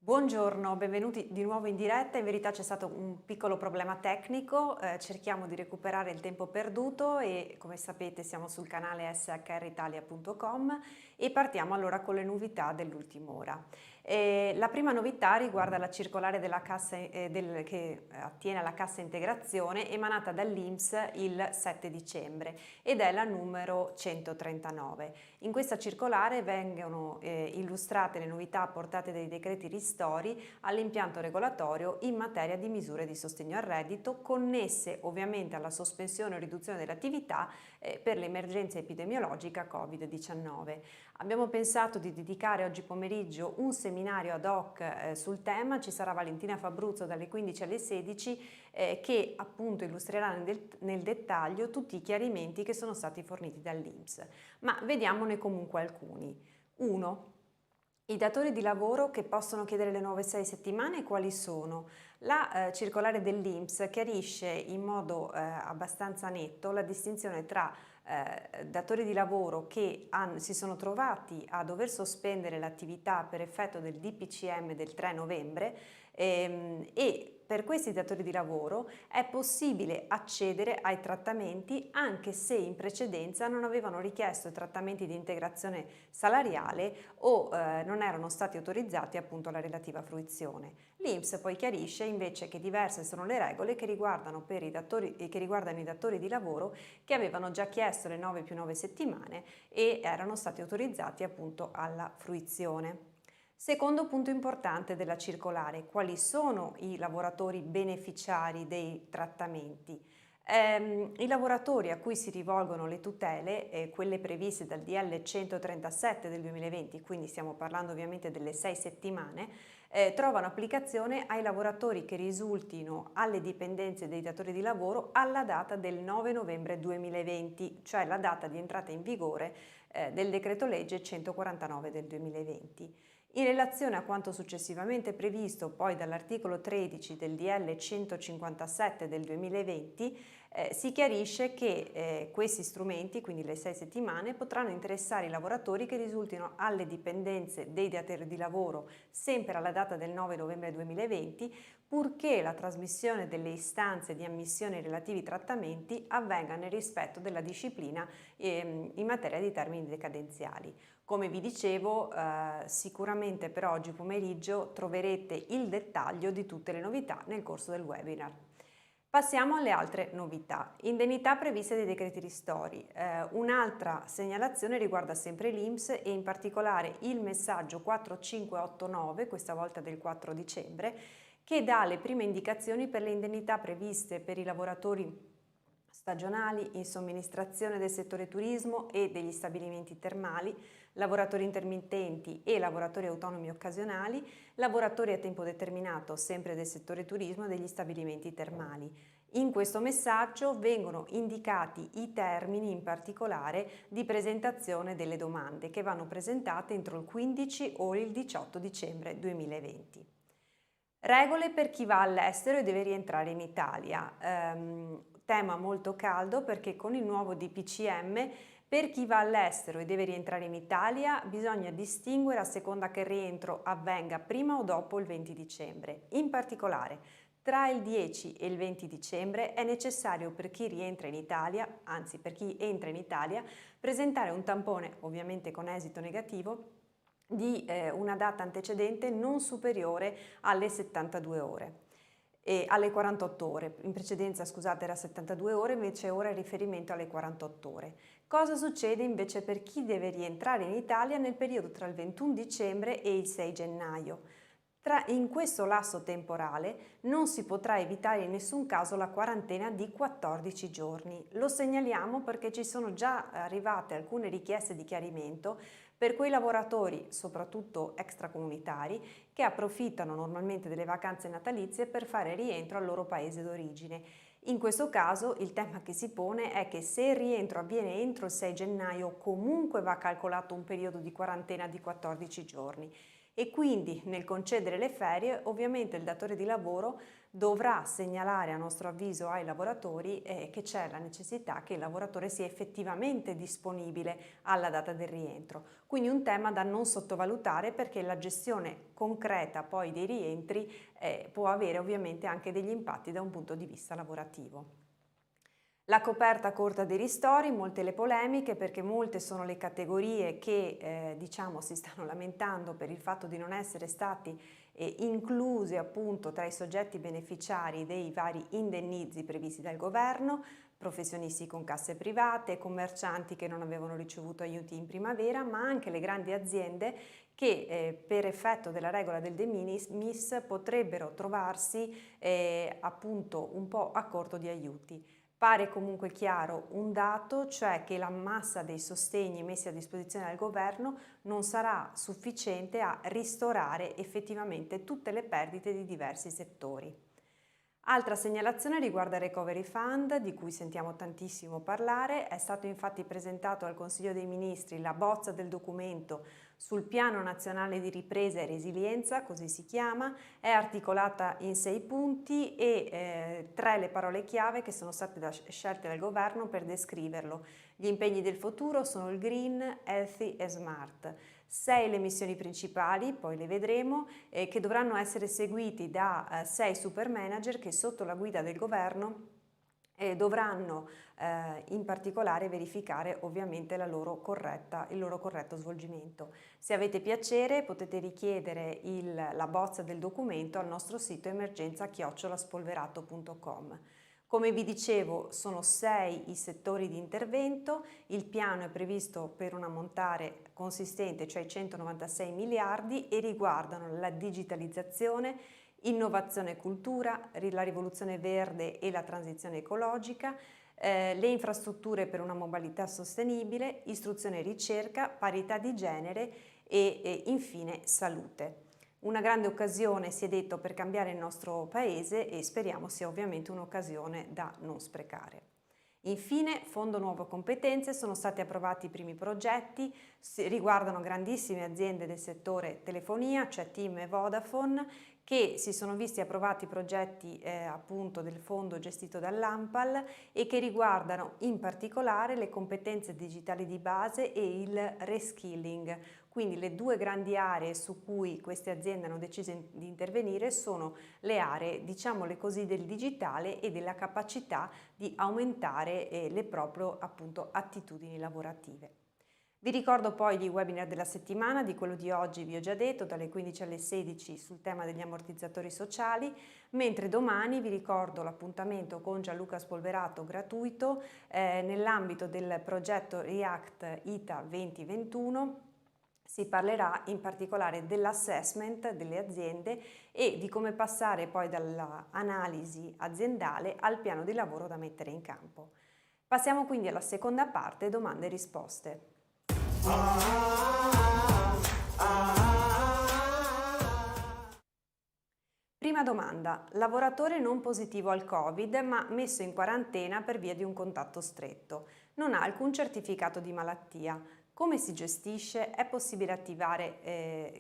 Buongiorno, benvenuti di nuovo in diretta. In verità c'è stato un piccolo problema tecnico, cerchiamo di recuperare il tempo perduto e come sapete siamo sul canale shritalia.com e partiamo allora con le novità dell'ultima ora. La prima novità riguarda la circolare della cassa, che attiene alla cassa integrazione emanata dall'INPS il 7 dicembre ed è la numero 139. In questa circolare vengono illustrate le novità apportate dai decreti ristori all'impianto regolatorio in materia di misure di sostegno al reddito connesse ovviamente alla sospensione o riduzione dell'attività per l'emergenza epidemiologica Covid-19. Abbiamo pensato di dedicare oggi pomeriggio un seminario ad hoc sul tema. Ci sarà Valentina Fabruzzo dalle 15 alle 16 che appunto illustrerà nel dettaglio tutti i chiarimenti che sono stati forniti dall'INPS. Ma vediamone comunque alcuni. 1. I datori di lavoro che possono chiedere le nuove 6 settimane quali sono? La circolare dell'INPS chiarisce in modo abbastanza netto la distinzione tra datori di lavoro che si sono trovati a dover sospendere l'attività per effetto del DPCM del 3 novembre e per questi datori di lavoro è possibile accedere ai trattamenti anche se in precedenza non avevano richiesto trattamenti di integrazione salariale o non erano stati autorizzati appunto alla relativa fruizione. L'INPS poi chiarisce invece che diverse sono le regole che riguardano i datori di lavoro che avevano già chiesto le 9 più 9 settimane e erano stati autorizzati appunto alla fruizione. Secondo punto importante della circolare, quali sono i lavoratori beneficiari dei trattamenti? I lavoratori a cui si rivolgono le tutele, quelle previste dal DL 137 del 2020, quindi stiamo parlando ovviamente delle 6 settimane, trovano applicazione ai lavoratori che risultino alle dipendenze dei datori di lavoro alla data del 9 novembre 2020, cioè la data di entrata in vigore del decreto legge 149 del 2020. In relazione a quanto successivamente previsto poi dall'articolo 13 del DL 157 del 2020, si chiarisce che questi strumenti, quindi le 6 settimane, potranno interessare i lavoratori che risultino alle dipendenze dei datori di lavoro sempre alla data del 9 novembre 2020, purché la trasmissione delle istanze di ammissione ai relativi trattamenti avvenga nel rispetto della disciplina in materia di termini decadenziali. Come vi dicevo, sicuramente per oggi pomeriggio troverete il dettaglio di tutte le novità nel corso del webinar. Passiamo alle altre novità. Indennità previste dai decreti ristori. Un'altra segnalazione riguarda sempre l'INPS e in particolare il messaggio 4589, questa volta del 4 dicembre, che dà le prime indicazioni per le indennità previste per i lavoratori stagionali in somministrazione del settore turismo e degli stabilimenti termali, lavoratori intermittenti e lavoratori autonomi occasionali, lavoratori a tempo determinato sempre del settore turismo e degli stabilimenti termali. In questo messaggio vengono indicati i termini in particolare di presentazione delle domande che vanno presentate entro il 15 o il 18 dicembre 2020. Regole per chi va all'estero e deve rientrare in Italia. Tema molto caldo perché con il nuovo DPCM per chi va all'estero e deve rientrare in Italia bisogna distinguere a seconda che il rientro avvenga prima o dopo il 20 dicembre. In particolare, tra il 10 e il 20 dicembre è necessario per chi rientra in Italia, anzi per chi entra in Italia, presentare un tampone, ovviamente con esito negativo, di una data antecedente non superiore alle 72 ore. Alle 48 ore, in precedenza scusate era 72 ore, invece ora è riferimento alle 48 ore. Cosa succede invece per chi deve rientrare in Italia nel periodo tra il 21 dicembre e il 6 gennaio? In questo lasso temporale non si potrà evitare in nessun caso la quarantena di 14 giorni. Lo segnaliamo perché ci sono già arrivate alcune richieste di chiarimento per quei lavoratori, soprattutto extracomunitari, che approfittano normalmente delle vacanze natalizie per fare rientro al loro paese d'origine. In questo caso il tema che si pone è che se il rientro avviene entro il 6 gennaio comunque va calcolato un periodo di quarantena di 14 giorni. e quindi nel concedere le ferie ovviamente il datore di lavoro dovrà segnalare, a nostro avviso, ai lavoratori che c'è la necessità che il lavoratore sia effettivamente disponibile alla data del rientro. Quindi un tema da non sottovalutare, perché la gestione concreta poi dei rientri può avere ovviamente anche degli impatti da un punto di vista lavorativo. La coperta corta dei ristori, molte le polemiche, perché molte sono le categorie che si stanno lamentando per il fatto di non essere stati inclusi appunto tra i soggetti beneficiari dei vari indennizi previsti dal governo, professionisti con casse private, commercianti che non avevano ricevuto aiuti in primavera, ma anche le grandi aziende che per effetto della regola del de minimis potrebbero trovarsi appunto un po' a corto di aiuti. Pare comunque chiaro un dato, cioè che la massa dei sostegni messi a disposizione dal governo non sarà sufficiente a ristorare effettivamente tutte le perdite di diversi settori. Altra segnalazione riguarda il Recovery Fund, di cui sentiamo tantissimo parlare. È stato infatti presentato al Consiglio dei Ministri la bozza del documento sul Piano Nazionale di Ripresa e Resilienza, così si chiama, è articolata in 6 punti e 3 le parole chiave che sono state scelte dal governo per descriverlo. Gli impegni del futuro sono il green, healthy e smart. 6 le missioni principali, poi le vedremo, che dovranno essere seguiti da 6 super manager che sotto la guida del governo dovranno in particolare verificare ovviamente il loro corretto svolgimento. Se avete piacere potete richiedere la bozza del documento al nostro sito emergenza@spolverato.com. Come vi dicevo, sono 6 i settori di intervento, il piano è previsto per un ammontare consistente, cioè 196 miliardi, e riguardano la digitalizzazione, innovazione e cultura, la rivoluzione verde e la transizione ecologica, le infrastrutture per una mobilità sostenibile, istruzione e ricerca, parità di genere e infine salute. Una grande occasione, si è detto, per cambiare il nostro paese e speriamo sia ovviamente un'occasione da non sprecare. Infine, Fondo Nuove Competenze, sono stati approvati i primi progetti, riguardano grandissime aziende del settore telefonia, cioè TIM e Vodafone, che si sono visti approvati progetti appunto del fondo gestito dall'ANPAL e che riguardano in particolare le competenze digitali di base e il reskilling. Quindi le 2 grandi aree su cui queste aziende hanno deciso di intervenire sono le aree, diciamole così, del digitale e della capacità di aumentare le proprie appunto attitudini lavorative. Vi ricordo poi gli webinar della settimana. Di quello di oggi vi ho già detto, dalle 15 alle 16 sul tema degli ammortizzatori sociali, mentre domani vi ricordo l'appuntamento con Gianluca Spolverato gratuito nell'ambito del progetto React ITA 2021. Si parlerà in particolare dell'assessment delle aziende e di come passare poi dall'analisi aziendale al piano di lavoro da mettere in campo. Passiamo quindi alla seconda parte, domande e risposte. Prima domanda: lavoratore non positivo al Covid ma messo in quarantena per via di un contatto stretto. Non ha alcun certificato di malattia. Come si gestisce? È possibile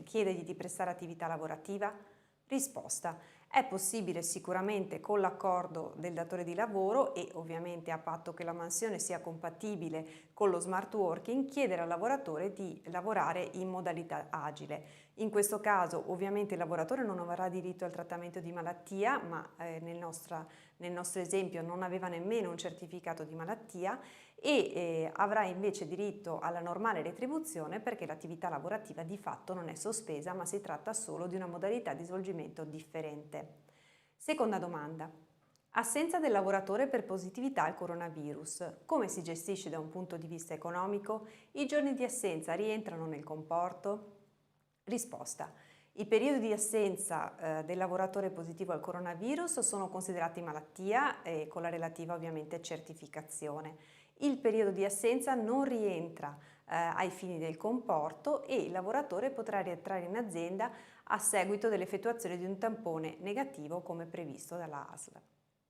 chiedergli di prestare attività lavorativa? Risposta: è possibile sicuramente con l'accordo del datore di lavoro e ovviamente a patto che la mansione sia compatibile con lo smart working, chiedere al lavoratore di lavorare in modalità agile. In questo caso ovviamente il lavoratore non avrà diritto al trattamento di malattia, ma nel nostro esempio non aveva nemmeno un certificato di malattia e avrà invece diritto alla normale retribuzione, perché l'attività lavorativa di fatto non è sospesa, ma si tratta solo di una modalità di svolgimento differente. Seconda domanda: assenza del lavoratore per positività al coronavirus. Come si gestisce da un punto di vista economico? I giorni di assenza rientrano nel comporto? Risposta: i periodi di assenza del lavoratore positivo al coronavirus sono considerati malattia con la relativa ovviamente certificazione. Il periodo di assenza non rientra ai fini del comporto e il lavoratore potrà rientrare in azienda a seguito dell'effettuazione di un tampone negativo come previsto dalla ASL.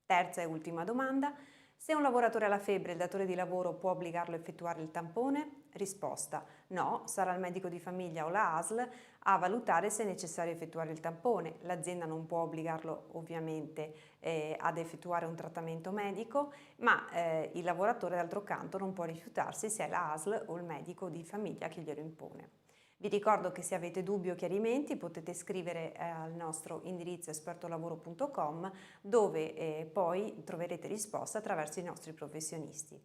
Terza e ultima domanda: Se un lavoratore ha la febbre, il datore di lavoro può obbligarlo a effettuare il tampone? Risposta: no, sarà il medico di famiglia o la ASL a valutare se è necessario effettuare il tampone. L'azienda non può obbligarlo ovviamente ad effettuare un trattamento medico, ma il lavoratore d'altro canto non può rifiutarsi se è la ASL o il medico di famiglia che glielo impone. Vi ricordo che se avete dubbi o chiarimenti potete scrivere al nostro indirizzo espertolavoro.com, dove poi troverete risposta attraverso i nostri professionisti.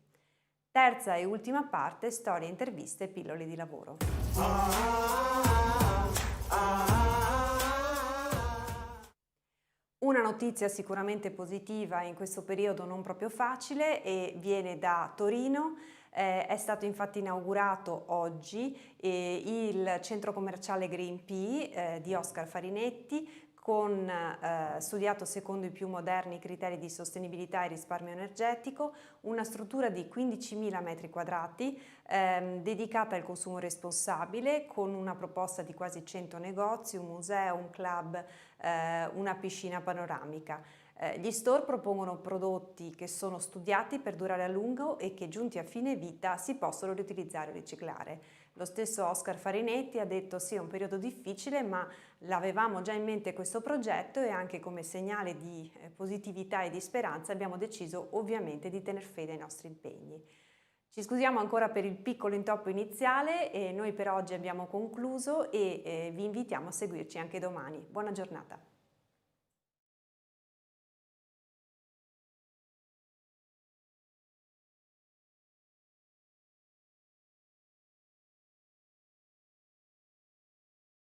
Terza e ultima parte: storie, interviste e pillole di lavoro. Una notizia sicuramente positiva in questo periodo non proprio facile e viene da Torino. È stato infatti inaugurato oggi il centro commerciale Green P di Oscar Farinetti, con studiato secondo i più moderni criteri di sostenibilità e risparmio energetico, una struttura di 15.000 metri quadrati dedicata al consumo responsabile, con una proposta di quasi 100 negozi, un museo, un club, una piscina panoramica. Gli store propongono prodotti che sono studiati per durare a lungo e che, giunti a fine vita, si possono riutilizzare o riciclare. Lo stesso Oscar Farinetti ha detto: sì, è un periodo difficile, ma l'avevamo già in mente questo progetto, e anche come segnale di positività e di speranza abbiamo deciso ovviamente di tener fede ai nostri impegni. Ci scusiamo ancora per il piccolo intoppo iniziale, e noi per oggi abbiamo concluso e vi invitiamo a seguirci anche domani. Buona giornata.